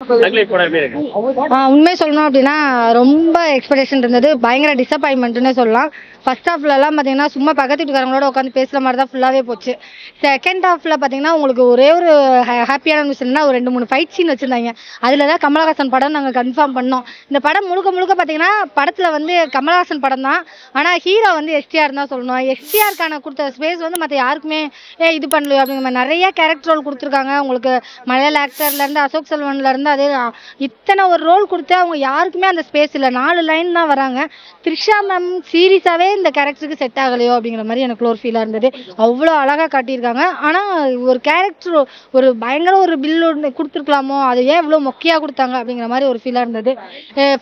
உண்மை சொல்லணும் அப்படின்னா ரொம்ப எக்ஸ்பெக்டேஷன் இருந்தது. பயங்கர டிசப்பாயின்மெண்ட்னு சொல்லலாம். ஃபர்ஸ்ட் ஹாஃப்லலாம் பார்த்தீங்கன்னா சும்மா பக்கத்து வீட்டுக்காரங்களோட உட்காந்து பேசுகிற மாதிரி தான் ஃபுல்லாகவே போச்சு. செகண்ட் ஹாஃபில் பார்த்தீங்கன்னா உங்களுக்கு ஒரே ஒரு ஹாப்பியான விஷயம்னா ஒரு 2-3 ஃபைட் சீன் வச்சுருந்தாங்க. அதில் தான் கமலஹாசன் படம் நாங்கள் கன்ஃபார்ம் பண்ணோம். இந்த படம் முழுக்க முழுக்க பார்த்தீங்கன்னா படத்தில் வந்து கமலஹாசன் படம் தான். ஆனால் ஹீரோ வந்து எஸ்டிஆர் தான் சொல்லணும். எஸ்டிஆருக்கான கொடுத்த ஸ்பேஸ் வந்து மற்ற யாருக்குமே இது பண்ணலையோ அப்படிங்கிற மாதிரி நிறைய கேரக்டர் ரோல் கொடுத்துருக்காங்க. உங்களுக்கு மலையாள ஆக்டர்லேருந்து அசோக் செல்வன்லேருந்து அதே இத்தனை ஒரு ரோல் கொடுத்து அவங்க யாருக்குமே அந்த ஸ்பேஸ் இல்லை. 4 லைன் தான் வராங்க. த்ரிஷா மேம் சீரியஸாகவே இந்த கேரக்டருக்கு செட் ஆகலையோ அப்படிங்கிற மாதிரி எனக்கு ஒரு ஃபீலாக இருந்தது. அவ்வளோ அழகாக காட்டியிருக்காங்க. ஆனால் ஒரு கேரக்டர் ஒரு பயங்கர ஒரு பில் கொடுத்துருக்கலாமோ, அது ஏன் இவ்வளோ மொக்கையாக கொடுத்தாங்க அப்படிங்கிற மாதிரி ஒரு ஃபீலாக இருந்தது.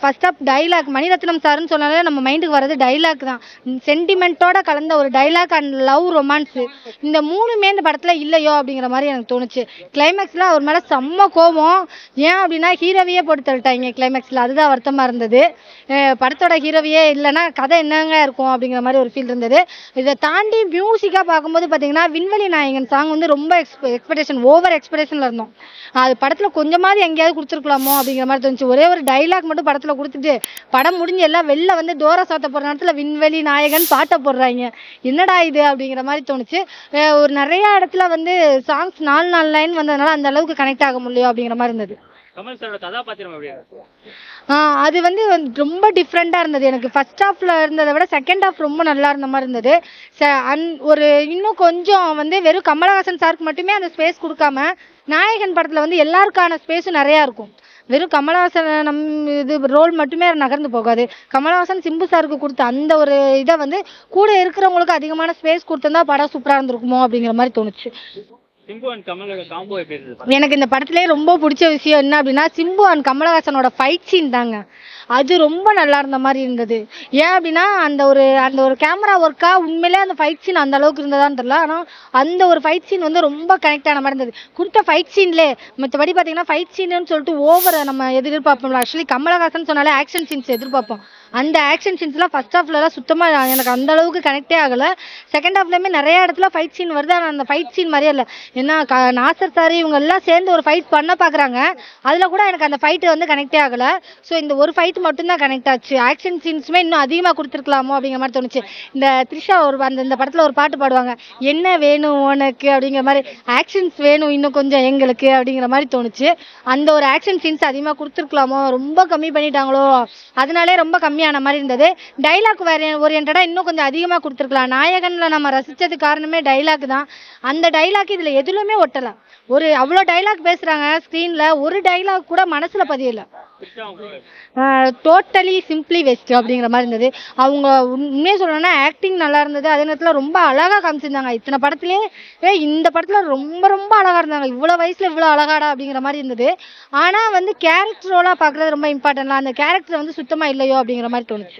ஃபர்ஸ்ட் ஆஃப் டைலாக் மணிரத்னம் சார்ன்னு சொன்னாலே நம்ம மைண்டுக்கு வர்றது டைலாக் தான். சென்டிமெண்ட்டோட கலந்த ஒரு டைலாக் அண்ட் லவ் ரொமான்ஸு இந்த 3மே இந்த படத்தில் இல்லையோ அப்படிங்கிற மாதிரி எனக்கு தோணுச்சு. கிளைமேக்ஸில் அவர் மேலே செம்ம கோபம். ஏன் அப்படின்னா ஹீரோவையே போட்டு தள்ளிட்டாங்க கிளைமேக்ஸில். அதுதான் வருத்தமாக இருந்தது. படத்தோட ஹீரோவையே இல்லைன்னா கதை என்னங்க இருக்கும் அப்படிங்கிற மாதிரி ஒரு ஃபீல் இருந்தது. இதை தாண்டி மியூசிக்காக பார்க்கும்போது பார்த்தீங்கன்னா விண்வெளி நாயகன் சாங் வந்து ரொம்ப எக்ஸ்பெக்டேஷன் ஓவர் எக்ஸ்பெக்டேஷனில் இருந்தோம். அது படத்தில் கொஞ்சமாவது எங்கேயாவது கொடுத்துருக்கலாமோ அப்படிங்கிற மாதிரி தோணுச்சு. ஒரே ஒரு டைலாக் மட்டும் படத்தில் கொடுத்துட்டு படம் முடிஞ்சு எல்லாம் வெளில வந்து டோரா சாத்த போகிற நேரத்தில் விண்வெளி நாயகன் பாட்டை போடுறாங்க. என்னடா இது அப்படிங்கிற மாதிரி தோணுச்சு. ஒரு நிறைய இடத்துல வந்து சாங்ஸ் 4 லைன் வந்ததுனால அந்த அளவுக்கு கனெக்ட் ஆக முடியும் அப்படிங்கிற மாதிரி இருந்தது. அது வந்து ரொம்ப டிஃப்ரெண்டா இருந்தது. எனக்கு ஃபர்ஸ்ட் ஹாஃப்ல இருந்ததை விட செகண்ட் ஹாஃப் ரொம்ப நல்லா இருந்த மாதிரி இருந்தது. ஒரு இன்னும் கொஞ்சம் வந்து வெறும் கமலஹாசன் சாருக்கு மட்டுமே அந்த ஸ்பேஸ் கொடுக்காம நாயகன் படத்துல வந்து எல்லாருக்கான ஸ்பேஸும் நிறையா இருக்கும். வெறும் கமலஹாசன் இது ரோல் மட்டுமே நகர்ந்து போகாது. கமலஹாசன் சிம்பு சாருக்கு கொடுத்த அந்த ஒரு இதை வந்து கூட இருக்கிறவங்களுக்கு அதிகமான ஸ்பேஸ் கொடுத்திருந்தா படம் சூப்பரா இருந்திருக்குமோ அப்படிங்கிற மாதிரி தோணுச்சு. எனக்கு இந்த படத்திலே ரொம்ப பிடிச்ச விஷயம் என்ன அப்படின்னா சிம்பு அண்ட் கமலஹாசனோட ஃபைட் சீன் தாங்க. அது ரொம்ப நல்லா இருந்த மாதிரி இருந்தது. ஏன் அப்படின்னா அந்த ஒரு கேமரா ஒர்க்கா உண்மையிலே அந்த ஃபைட் சீன் அந்த அளவுக்கு இருந்ததான்னு தெரியல. ஆனால் அந்த ஒரு ஃபைட் சீன் வந்து ரொம்ப கனெக்ட் ஆன மாதிரி இருந்தது. கொடுத்த ஃபைட் சீன்லே மற்றபடி பார்த்தீங்கன்னா ஃபைட் சீன்னு சொல்லிட்டு ஓவர் நம்ம எதிர்பார்ப்போம்ல. ஆக்சுவலி கமலஹாசன் சொன்னாலே ஆக்ஷன் சீன்ஸ் எதிர்பார்ப்போம். அந்த ஆக்ஷன் சீன்ஸ்லாம் ஃபர்ஸ்ட் ஹாஃப்லலாம் சுத்தமாக எனக்கு அந்த அளவுக்கு கனெக்டே ஆகலை. செகண்ட் ஹாஃப்லேயுமே நிறைய இடத்துல ஃபைட் சீன் வருது. ஆனால் அந்த ஃபைட் சீன் மாதிரியே இல்லை. ஏன்னா நாசர் சார் இவங்க எல்லாம் சேர்ந்து ஒரு ஃபைட் பண்ண பார்க்குறாங்க. அதில் கூட எனக்கு அந்த ஃபைட்டு வந்து கனெக்டே ஆகலை. ஸோ இந்த ஒரு ஃபைட் மட்டும்தான் கனெக்ட் ஆச்சு. ஆக்ஷன் சீன்ஸுமே இன்னும் அதிகமாக கொடுத்துருக்கலாமோ அப்படிங்கிற மாதிரி தோணுச்சு. இந்த த்ரிஷா இந்த படத்தில் ஒரு பாட்டு பாடுவாங்க, என்ன வேணும் உனக்கு அப்படிங்கிற மாதிரி. ஆக்ஷன்ஸ் வேணும் இன்னும் கொஞ்சம் எங்களுக்கு அப்படிங்கிற மாதிரி தோணுச்சு. அந்த ஒரு ஆக்ஷன் சீன்ஸ் அதிகமாக கொடுத்துருக்கலாமோ, ரொம்ப கம்மி பண்ணிட்டாங்களோ, அதனாலே ரொம்ப கம்மியான மாதிரி இருந்தது. டைலாக் ஓரியன்டா இன்னும் கொஞ்சம் அதிகமாக கொடுத்துருக்கலாம். நாயகன்ல நம்ம ரசித்தது காரணமே டைலாக் தான். அந்த டைலாக் இதில் எதுலையுமே ஒட்டலை. அவ்வளோ டைலாக் பேசுகிறாங்க ஸ்க்ரீனில், ஒரு டைலாக் கூட மனசில் பதியலை. டோட்டலி சிம்பிளி வேஸ்ட் அப்படிங்கிற மாதிரி இருந்தது. அவங்க உண்மையாக சொல்லணும்னா ஆக்டிங் நல்லா இருந்தது. அதே நேரத்தில் ரொம்ப அழகாக காமிச்சிருந்தாங்க. இத்தனை படத்துலேயே இந்த படத்தில் ரொம்ப ரொம்ப அழகாக இருந்தாங்க. இவ்வளோ வயசில் இவ்வளோ அழகாடா அப்படிங்கிற மாதிரி இருந்தது. ஆனால் வந்து கேரக்டர் ரோலாக பார்க்குறது ரொம்ப இம்பார்ட்டன்ட்லாம். அந்த கேரக்டர் வந்து சுத்தமாக இல்லையோ அப்படிங்கிற மாதிரி தோணுச்சு.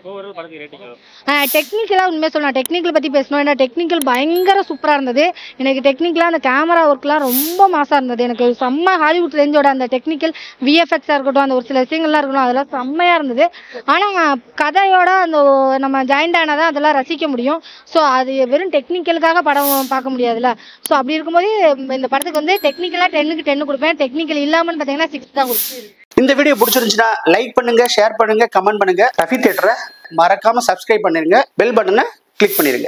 டெக்னிக்கலாக உண்மையாக சொல்லலாம். டெக்னிக்கல் பற்றி பேசணும். ஏன்னா டெக்னிக்கல் பயங்கர சூப்பராக இருந்தது. எனக்கு டெக்னிக்கலாக அந்த கேமரா ஒர்க்லாம் ரொம்ப மாசாக இருந்தது. எனக்கு செம்ம ஹாலிவுட் ரேஞ்சோட அந்த டெக்னிக்கல் விஎஃப்எக்ஸாக இருக்கட்டும், அந்த ஒரு சில விஷயங்கள்லாம் இருக்கணும், அதெல்லாம் செம்மையாக இருந்தது. ஆனால் கதையோட அந்த நம்ம ஜாயிண்ட் ஆனால் தான் அதெல்லாம் ரசிக்க முடியும். ஸோ அது வெறும் டெக்னிக்கலுக்காக படம் பார்க்க முடியாதுல்ல. ஸோ அப்படி இருக்கும்போது இந்த படத்துக்கு வந்து டெக்னிக்கலாக 10க்கு 10 கொடுப்பேன். டெக்னிக்கல் இல்லாமல் பார்த்தீங்கன்னா 6 தான் கொடுப்பேன். இந்த வீடியோ பிடிச்சிருந்துச்சுன்னா லைக் பண்ணுங்க, ஷேர் பண்ணுங்க, கமெண்ட் பண்ணுங்க. ரஃபி தியேட்டரை மறக்காம சப்ஸ்கிரைப் பண்ணிருங்க. பெல் பட்டனை கிளிக் பண்ணிருங்க.